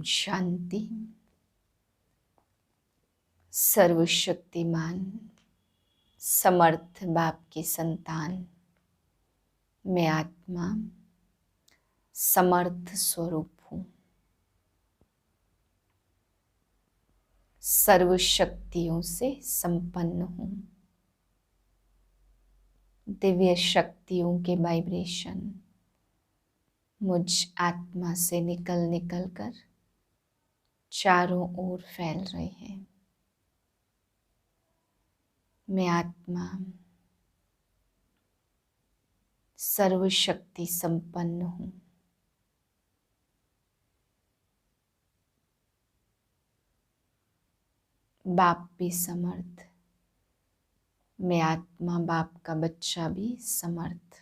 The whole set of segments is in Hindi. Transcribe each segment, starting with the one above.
शांति। सर्वशक्तिमान समर्थ बाप की संतान मैं आत्मा समर्थ स्वरूप हूँ। सर्व शक्तियों से संपन्न हूँ। दिव्य शक्तियों के वाइब्रेशन मुझ आत्मा से निकल कर चारों ओर फैल रहे हैं। मैं आत्मा सर्वशक्ति संपन्न हूँ। बाप भी समर्थ, मैं आत्मा बाप का बच्चा भी समर्थ।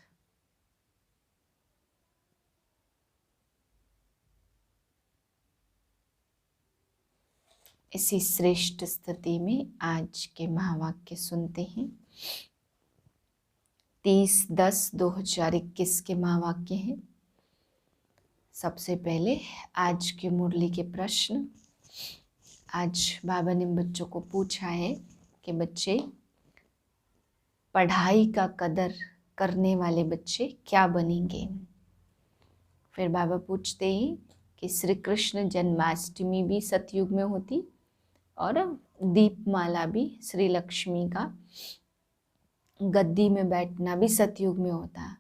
इसी श्रेष्ठ स्थिति में आज के महावाक्य सुनते हैं। 30/10/2021 के महावाक्य हैं। सबसे पहले आज की मुरली के प्रश्न। आज बाबा ने बच्चों को पूछा है कि बच्चे पढ़ाई का कदर करने वाले बच्चे क्या बनेंगे। फिर बाबा पूछते हैं कि श्री कृष्ण जन्माष्टमी भी सतयुग में होती और दीपमाला भी श्री लक्ष्मी का गद्दी में बैठना भी सतयुग में होता।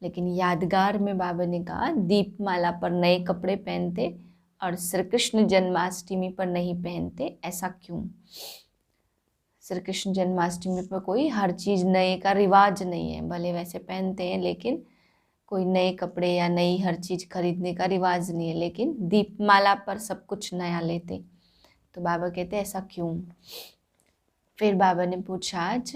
लेकिन यादगार में बाबा ने कहा दीपमाला पर नए कपड़े पहनते और श्री कृष्ण जन्माष्टमी पर नहीं पहनते, ऐसा क्यों। श्री कृष्ण जन्माष्टमी पर कोई हर चीज़ नए का रिवाज नहीं है। भले वैसे पहनते हैं लेकिन कोई नए कपड़े या नई हर चीज़ खरीदने का रिवाज नहीं है। लेकिन दीपमाला पर सब कुछ नया लेते। तो बाबा कहते ऐसा क्यों। फिर बाबा ने पूछा आज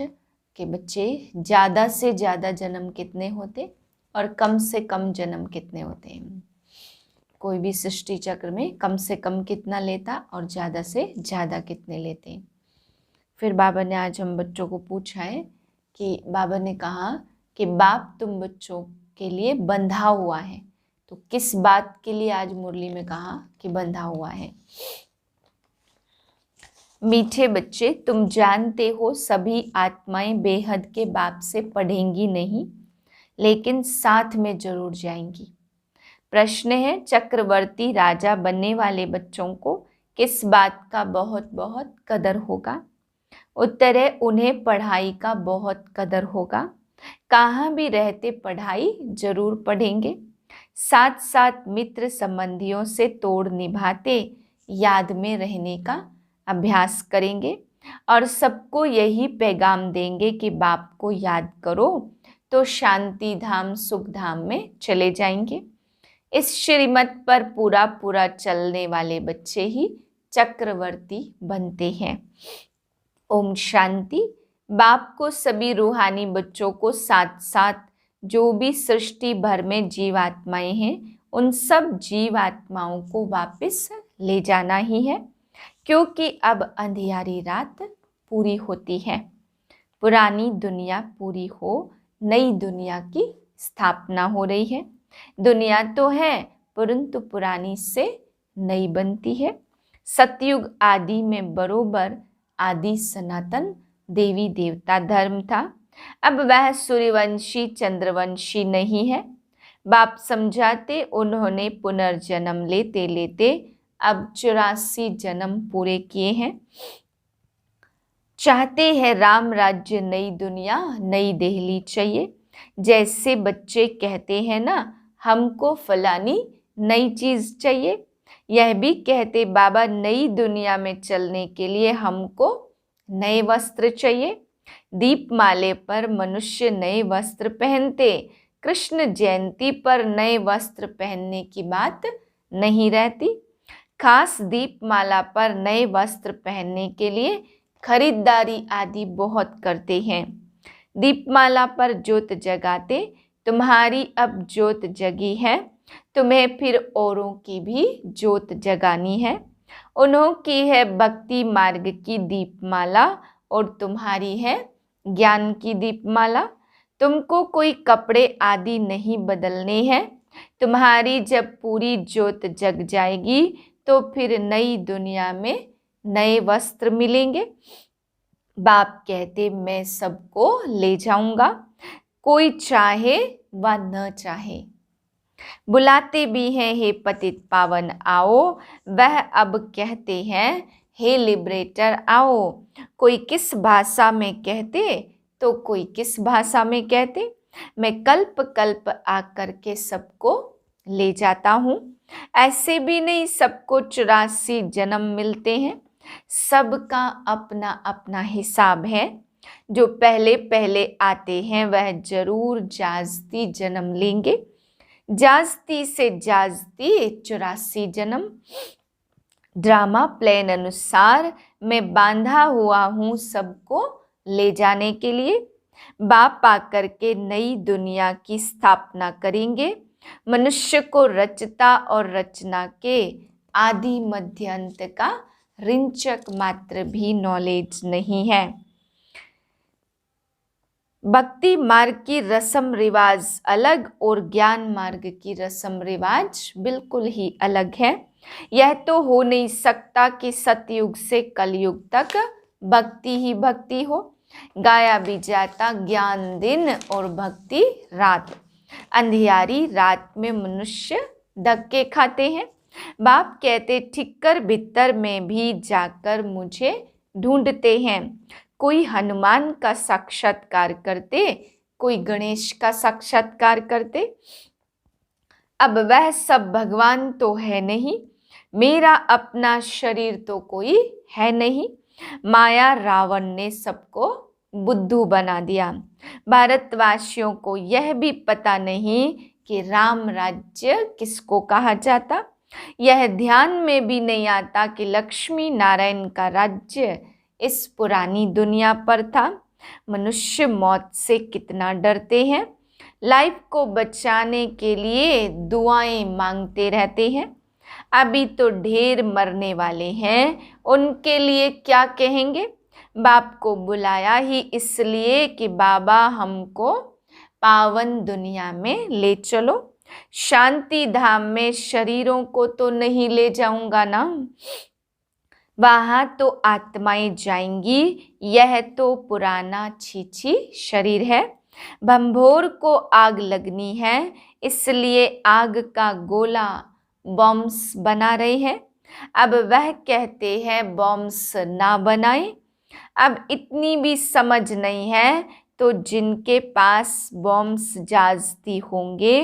कि बच्चे ज़्यादा से ज़्यादा जन्म कितने होते और कम से कम जन्म कितने होते हैं। कोई भी सृष्टि चक्र में कम से कम कितना लेता और ज़्यादा से ज़्यादा कितने लेते हैं। फिर बाबा ने आज हम बच्चों को पूछा है कि बाबा ने कहा कि बाप तुम बच्चों के लिए बंधा हुआ है। तो किस बात के लिए आज मुरली में कहा कि बंधा हुआ है। मीठे बच्चे तुम जानते हो सभी आत्माएं बेहद के बाप से पढ़ेंगी नहीं, लेकिन साथ में जरूर जाएंगी। प्रश्न है चक्रवर्ती राजा बनने वाले बच्चों को किस बात का बहुत बहुत कदर होगा। उत्तर है उन्हें पढ़ाई का बहुत कदर होगा। कहाँ भी रहते पढ़ाई जरूर पढ़ेंगे। साथ साथ मित्र संबंधियों से तोड़ निभाते याद में रहने का अभ्यास करेंगे और सबको यही पैगाम देंगे कि बाप को याद करो तो शांति धाम सुख धाम में चले जाएंगे। इस श्रीमत पर पूरा चलने वाले बच्चे ही चक्रवर्ती बनते हैं। ओम शांति। बाप को सभी रूहानी बच्चों को साथ साथ जो भी सृष्टि भर में जीवात्माएं हैं उन सब जीवात्माओं को वापस ले जाना ही है, क्योंकि अब अंधियारी रात पूरी होती है। पुरानी दुनिया पूरी हो नई दुनिया की स्थापना हो रही है। दुनिया तो है परंतु पुरानी से नई बनती है। सतयुग आदि में बरोबर आदि सनातन देवी देवता धर्म था। अब वह सूर्यवंशी चंद्रवंशी नहीं है। बाप समझाते उन्होंने पुनर्जन्म लेते लेते अब 84 जन्म पूरे किए हैं। चाहते हैं राम राज्य नई दुनिया नई दिल्ली चाहिए। जैसे बच्चे कहते हैं ना हमको फलानी नई चीज चाहिए, यह भी कहते बाबा नई दुनिया में चलने के लिए हमको नए वस्त्र चाहिए। दीपमाले पर मनुष्य नए वस्त्र पहनते, कृष्ण जयंती पर नए वस्त्र पहनने की बात नहीं रहती। खास दीपमाला पर नए वस्त्र पहनने के लिए खरीदारी आदि बहुत करते हैं। दीपमाला पर ज्योत जगाते तुम्हारी अब ज्योत जगी है, तुम्हें फिर औरों की भी ज्योत जगानी है। उन्हों की है भक्ति मार्ग की दीपमाला और तुम्हारी है ज्ञान की दीपमाला। तुमको कोई कपड़े आदि नहीं बदलने हैं। तुम्हारी जब पूरी ज्योत जग जाएगी तो फिर नई दुनिया में नए वस्त्र मिलेंगे। बाप कहते मैं सबको ले जाऊंगा, कोई चाहे व न चाहे। बुलाते भी हैं हे पतित पावन आओ, वह अब कहते हैं हे लिबरेटर आओ। कोई किस भाषा में कहते तो कोई किस भाषा में कहते, मैं कल्प कल्प आकर के सबको ले जाता हूँ। ऐसे भी नहीं सबको 84 जन्म मिलते हैं, सबका अपना अपना हिसाब है। जो पहले पहले आते हैं वह जरूर जाजती जन्म लेंगे, जाजती से जाजती 84 जन्म। ड्रामा प्लान अनुसार मैं बांधा हुआ हूँ सबको ले जाने के लिए। बाप आकर के नई दुनिया की स्थापना करेंगे। मनुष्य को रचता और रचना के आदि मध्य अंत का रिंचक मात्र भी नॉलेज नहीं है। भक्ति मार्ग की रस्म रिवाज अलग और ज्ञान मार्ग की रस्म रिवाज बिल्कुल ही अलग है। यह तो हो नहीं सकता कि सतयुग से कलयुग तक भक्ति ही भक्ति हो। गाया भी जाता ज्ञान दिन और भक्ति रात। अंधियारी रात में मनुष्य धक्के खाते हैं। बाप कहते ठिक्कर भीतर में भी जाकर मुझे ढूंढते हैं। कोई हनुमान का साक्षात्कार करते, कोई गणेश का साक्षात्कार करते। अब वह सब भगवान तो है नहीं, मेरा अपना शरीर तो कोई है नहीं। माया रावण ने सबको बुद्धू बना दिया। भारतवासियों को यह भी पता नहीं कि राम राज्य किसको कहा जाता। यह ध्यान में भी नहीं आता कि लक्ष्मी नारायण का राज्य इस पुरानी दुनिया पर था। मनुष्य मौत से कितना डरते हैं, लाइफ को बचाने के लिए दुआएं मांगते रहते हैं। अभी तो ढेर मरने वाले हैं, उनके लिए क्या कहेंगे। बाप को बुलाया ही इसलिए कि बाबा हमको पावन दुनिया में ले चलो। शांति धाम में शरीरों को तो नहीं ले जाऊंगा ना, वहां तो आत्माएं जाएंगी। यह तो पुराना छीछी शरीर है। भंभोर को आग लगनी है, इसलिए आग का गोला बॉम्ब्स बना रहे हैं। अब वह कहते हैं बॉम्ब्स ना बनाएं। अब इतनी भी समझ नहीं है, तो जिनके पास बॉम्ब्स जाजती होंगे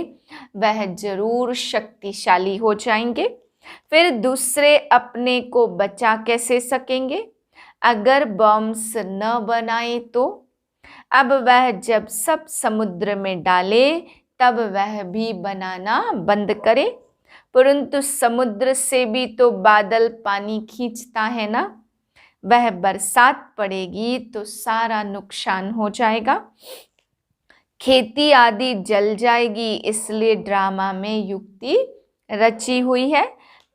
वह जरूर शक्तिशाली हो जाएंगे। फिर दूसरे अपने को बचा कैसे सकेंगे अगर बॉम्ब्स न बनाए तो। अब वह जब सब समुद्र में डाले तब वह भी बनाना बंद करे, परंतु समुद्र से भी तो बादल पानी खींचता है ना। वह बरसात पड़ेगी तो सारा नुकसान हो जाएगा, खेती आदि जल जाएगी। इसलिए ड्रामा में युक्ति रची हुई है।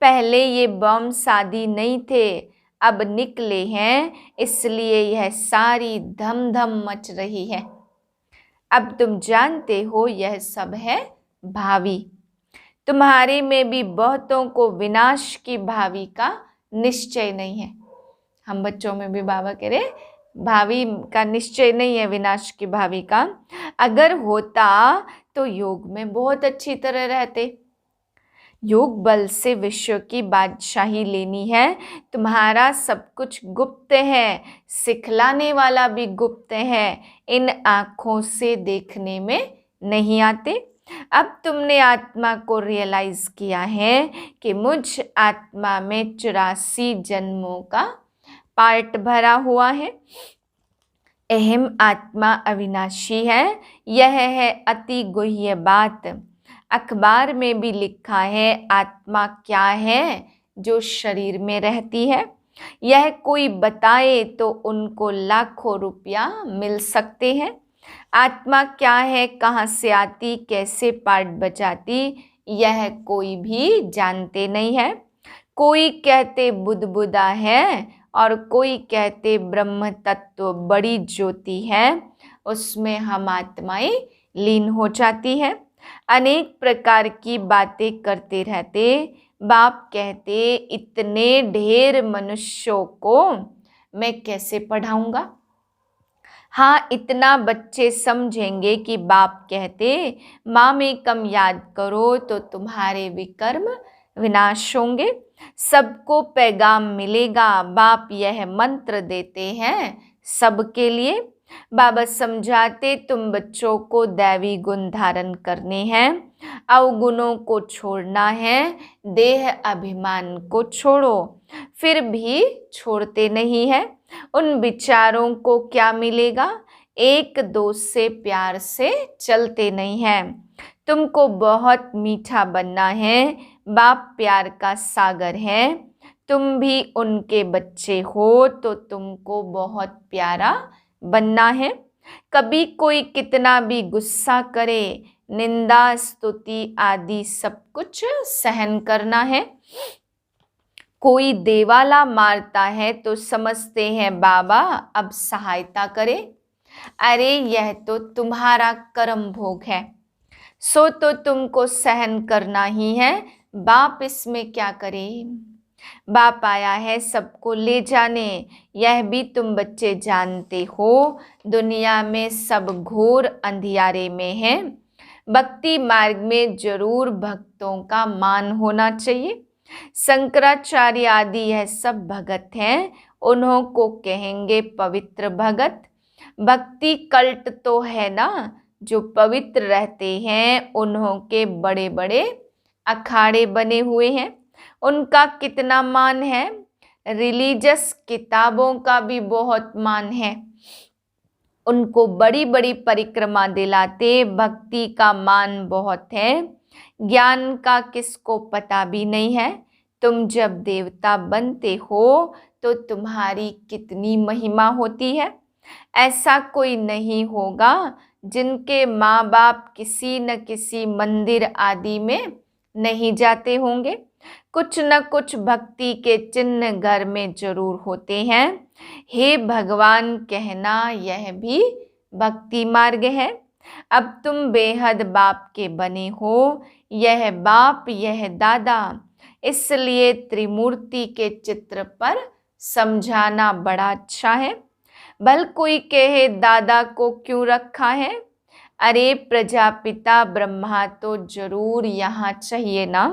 पहले ये बॉम्ब्स आदि नहीं थे, अब निकले हैं, इसलिए यह सारी धम धम मच रही है। अब तुम जानते हो यह सब है भावी। तुम्हारे में भी बहुतों को विनाश की भावी का निश्चय नहीं है। हम बच्चों में भी बाबा कह रहे भावी का निश्चय नहीं है, विनाश की भावी का। अगर होता तो योग में बहुत अच्छी तरह रहते। योग बल से विश्व की बादशाही लेनी है। तुम्हारा सब कुछ गुप्त है, सिखलाने वाला भी गुप्त है, इन आँखों से देखने में नहीं आते। अब तुमने आत्मा को रियलाइज किया है कि मुझ आत्मा में 84 जन्मों का पार्ट भरा हुआ है। अहम आत्मा अविनाशी है, यह है अति गुह्य बात। अखबार में भी लिखा है आत्मा क्या है जो शरीर में रहती है। यह कोई बताए तो उनको लाखों रुपया मिल सकते हैं। आत्मा क्या है, कहाँ से आती, कैसे पार्ट बजाती, यह कोई भी जानते नहीं है। कोई कहते बुदबुदा है और कोई कहते ब्रह्म तत्व बड़ी ज्योति है, उसमें हम आत्माएं लीन हो जाती है। अनेक प्रकार की बातें करते रहते। बाप कहते, इतने ढेर मनुष्यों को मैं कैसे पढ़ाऊंगा। हाँ, इतना बच्चे समझेंगे कि बाप कहते, माँ में कम याद करो तो तुम्हारे विकर्म विनाश होंगे। सबको पैगाम मिलेगा। बाप यह मंत्र देते हैं सबके लिए। बाबा समझाते, तुम बच्चों को दैवी गुण धारण करने हैं, अवगुणों को छोड़ना है, देह अभिमान को छोड़ो। फिर भी छोड़ते नहीं है। उन विचारों को क्या मिलेगा। एक दोस्त से प्यार से चलते नहीं है। तुमको बहुत मीठा बनना है। बाप प्यार का सागर है। तुम भी उनके बच्चे हो तो तुमको बहुत प्यारा बनना है। कभी कोई कितना भी गुस्सा करे, निंदा स्तुति आदि सब कुछ सहन करना है। कोई देवाला मारता है तो समझते हैं बाबा अब सहायता करे। अरे यह तो तुम्हारा कर्म भोग है, सो तो तुमको सहन करना ही है। बाप इसमें क्या करे। बाप आया है सबको ले जाने, यह भी तुम बच्चे जानते हो। दुनिया में सब घोर अंधियारे में है। भक्ति मार्ग में जरूर भक्तों का मान होना चाहिए। शंकराचार्य आदि यह सब भगत हैं, उन्हों को कहेंगे पवित्र भगत। भक्ति कल्ट तो है ना, जो पवित्र रहते हैं उन्हों के बड़े बड़े अखाड़े बने हुए हैं। उनका कितना मान है। रिलीजियस किताबों का भी बहुत मान है। उनको बड़ी बड़ी परिक्रमा दिलाते। भक्ति का मान बहुत है, ज्ञान का किसको पता भी नहीं है। तुम जब देवता बनते हो तो तुम्हारी कितनी महिमा होती है। ऐसा कोई नहीं होगा जिनके माँ बाप किसी न किसी मंदिर आदि में नहीं जाते होंगे। कुछ न कुछ भक्ति के चिन्ह घर में जरूर होते हैं। हे भगवान कहना यह भी भक्ति मार्ग है। अब तुम बेहद बाप के बने हो। यह बाप यह दादा, इसलिए त्रिमूर्ति के चित्र पर समझाना बड़ा अच्छा है। भल कोई कहे दादा को क्यों रखा है। अरे प्रजापिता ब्रह्मा तो जरूर यहाँ चाहिए ना।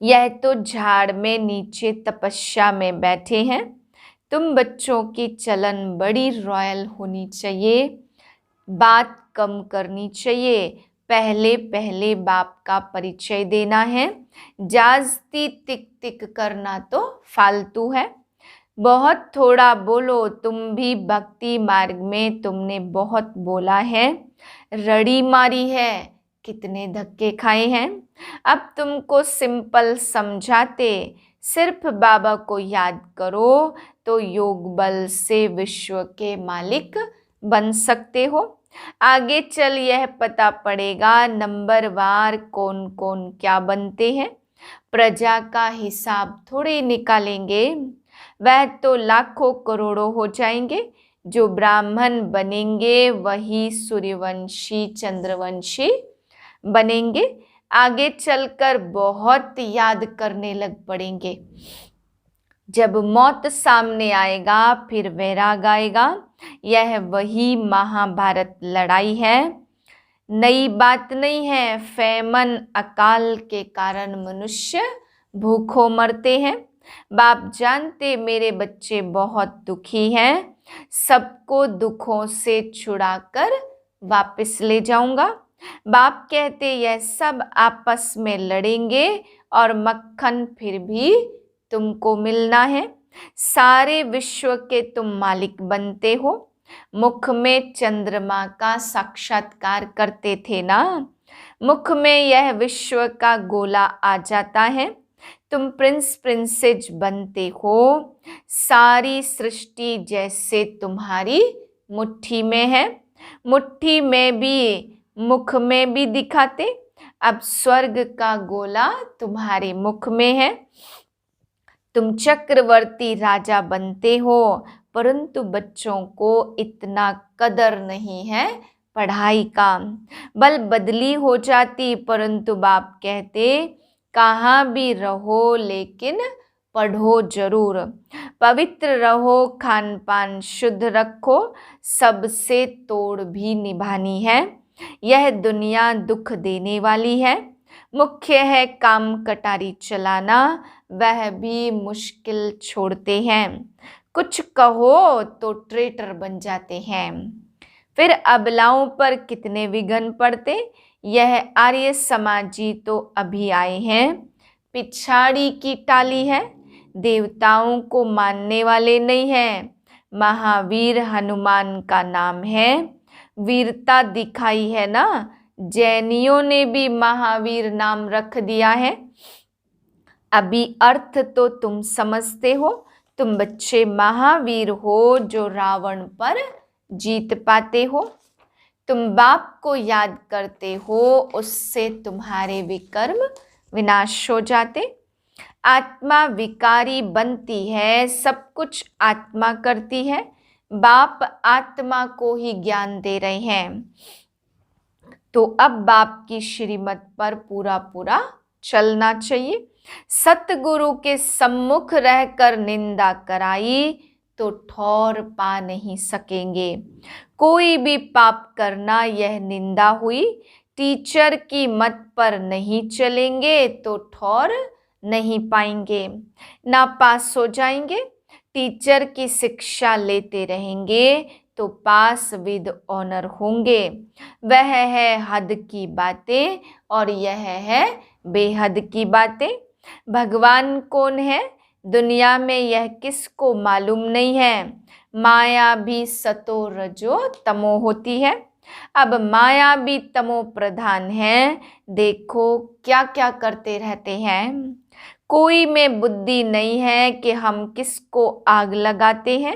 यह तो झाड़ में नीचे तपस्या में बैठे हैं। तुम बच्चों की चलन बड़ी रॉयल होनी चाहिए। बात कम करनी चाहिए। पहले पहले बाप का परिचय देना है। जास्ती तिक तिक करना तो फालतू है। बहुत थोड़ा बोलो। तुम भी भक्ति मार्ग में तुमने बहुत बोला है, रड़ी मारी है, कितने धक्के खाए हैं। अब तुमको सिंपल समझाते, सिर्फ बाबा को याद करो तो योग बल से विश्व के मालिक बन सकते हो। आगे चल यह पता पड़ेगा नंबरवार कौन कौन क्या बनते हैं। प्रजा का हिसाब थोड़े निकालेंगे, वह तो लाखों करोड़ों हो जाएंगे। जो ब्राह्मण बनेंगे वही सूर्यवंशी चंद्रवंशी बनेंगे। आगे चलकर बहुत याद करने लग पड़ेंगे। जब मौत सामने आएगा फिर वैराग आएगा। यह वही महाभारत लड़ाई है, नई बात नहीं है। फैमन अकाल के कारण मनुष्य भूखों मरते हैं। बाप जानते मेरे बच्चे बहुत दुखी हैं। सबको दुखों से छुड़ाकर वापस ले जाऊंगा। बाप कहते यह सब आपस में लड़ेंगे और मक्खन फिर भी तुमको मिलना है। सारे विश्व के तुम मालिक बनते हो। मुख में चंद्रमा का साक्षात्कार करते थे ना, मुख में यह विश्व का गोला आ जाता है। तुम प्रिंस प्रिंसेस बनते हो। सारी सृष्टि जैसे तुम्हारी मुट्ठी में है। मुट्ठी में भी मुख में भी दिखाते। अब स्वर्ग का गोला तुम्हारे मुख में है। तुम चक्रवर्ती राजा बनते हो, परंतु बच्चों को इतना कदर नहीं है पढ़ाई का। बल बदली हो जाती, परंतु बाप कहते कहाँ भी रहो लेकिन पढ़ो जरूर। पवित्र रहो, खान पान शुद्ध रखो, सबसे तोड़ भी निभानी है। यह दुनिया दुख देने वाली है। मुख्य है काम कटारी चलाना, वह भी मुश्किल छोड़ते हैं। कुछ कहो तो ट्रेटर बन जाते हैं। फिर अबलाओं पर कितने विघन पड़ते, यह आर्य समाजी तो अभी आए हैं, पिछाड़ी की टाली है। देवताओं को मानने वाले नहीं हैं। महावीर हनुमान का नाम है। वीरता दिखाई है ना, जैनियों ने भी महावीर नाम रख दिया है। अभी अर्थ तो तुम समझते हो, तुम बच्चे महावीर हो जो रावण पर जीत पाते हो। तुम बाप को याद करते हो, उससे तुम्हारे विकर्म विनाश हो जाते। आत्मा विकारी बनती है, सब कुछ आत्मा करती है। बाप आत्मा को ही ज्ञान दे रहे हैं, तो अब बाप की श्रीमत पर पूरा पूरा चलना चाहिए। सतगुरु के सम्मुख रहकर निंदा कराई तो ठौर पा नहीं सकेंगे। कोई भी पाप करना यह निंदा हुई। टीचर की मत पर नहीं चलेंगे तो ठौर नहीं पाएंगे, ना पास हो जाएंगे। टीचर की शिक्षा लेते रहेंगे तो पास विद ऑनर होंगे। वह है हद की बातें और यह है बेहद की बातें। भगवान कौन है दुनिया में यह किसको मालूम नहीं है। माया भी सतो रजो तमो होती है। अब माया भी तमो प्रधान है। देखो क्या क्या करते रहते हैं। कोई में बुद्धि नहीं है कि हम किसको आग लगाते हैं।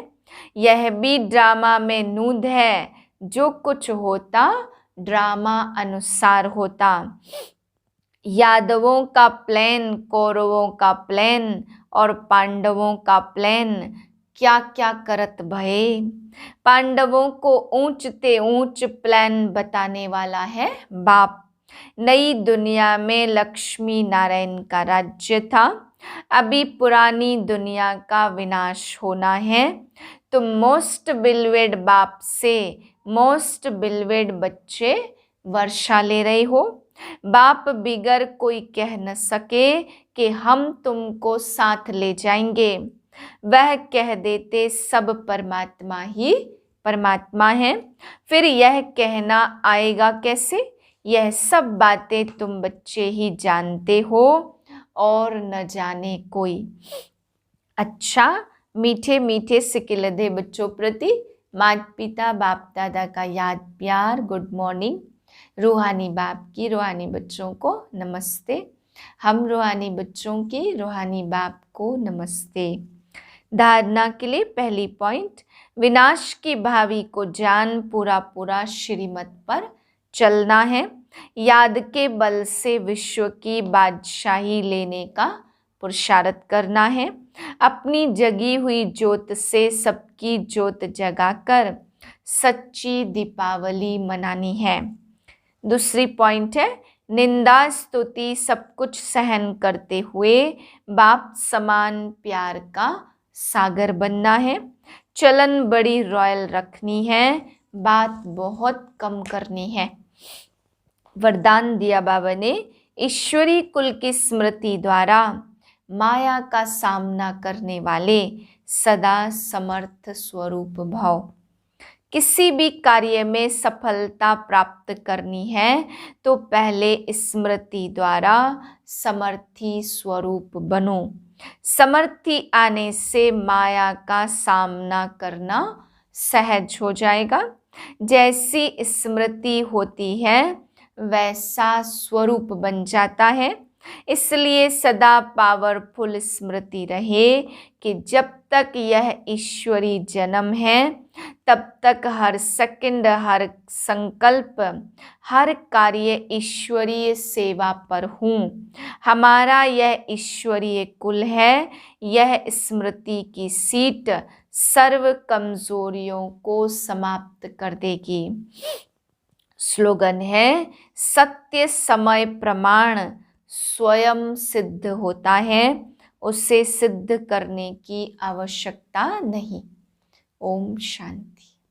यह भी ड्रामा में नूंद है। जो कुछ होता ड्रामा अनुसार होता। यादवों का प्लान, कौरवों का प्लान और पांडवों का प्लान क्या क्या करत भये। पांडवों को ऊंचते ऊंच प्लान बताने वाला है बाप। नई दुनिया में लक्ष्मी नारायण का राज्य था। अभी पुरानी दुनिया का विनाश होना है। तुम मोस्ट बिलवेड बाप से मोस्ट बिलवेड बच्चे वर्षा ले रहे हो। बाप बिगर कोई कह न सके कि हम तुमको साथ ले जाएंगे। वह कह देते सब परमात्मा ही परमात्मा है। फिर यह कहना आएगा कैसे। यह सब बातें तुम बच्चे ही जानते हो और न जाने कोई। अच्छा, मीठे मीठे सिकिलधे बच्चों प्रति माता पिता बाप दादा का याद प्यार गुड मॉर्निंग। रूहानी बाप की रूहानी बच्चों को नमस्ते। हम रूहानी बच्चों की रूहानी बाप को नमस्ते। धारणा के लिए पहली पॉइंट, विनाश की भावी को जान पूरा पूरा श्रीमत पर चलना है। याद के बल से विश्व की बादशाही लेने का पुरुषार्थ करना है। अपनी जगी हुई ज्योत से सबकी ज्योत जगाकर सच्ची दीपावली मनानी है। दूसरी पॉइंट है, निंदा स्तुति सब कुछ सहन करते हुए बाप समान प्यार का सागर बनना है। चलन बड़ी रॉयल रखनी है, बात बहुत कम करनी है। वरदान दिया बाबा ने, ईश्वरी कुल की स्मृति द्वारा माया का सामना करने वाले सदा समर्थ स्वरूप भाव। किसी भी कार्य में सफलता प्राप्त करनी है तो पहले स्मृति द्वारा समर्थी स्वरूप बनो। समर्थी आने से माया का सामना करना सहज हो जाएगा। जैसी स्मृति होती है वैसा स्वरूप बन जाता है। इसलिए सदा पावरफुल स्मृति रहे कि जब तक यह ईश्वरी जन्म है तब तक हर सेकंड, हर संकल्प, हर कार्य ईश्वरीय सेवा पर हूँ। हमारा यह ईश्वरीय कुल है। यह स्मृति की सीट सर्व कमजोरियों को समाप्त कर देगी। स्लोगन है सत्य समय प्रमाण स्वयं सिद्ध होता है, उसे सिद्ध करने की आवश्यकता नहीं। ओम शांति।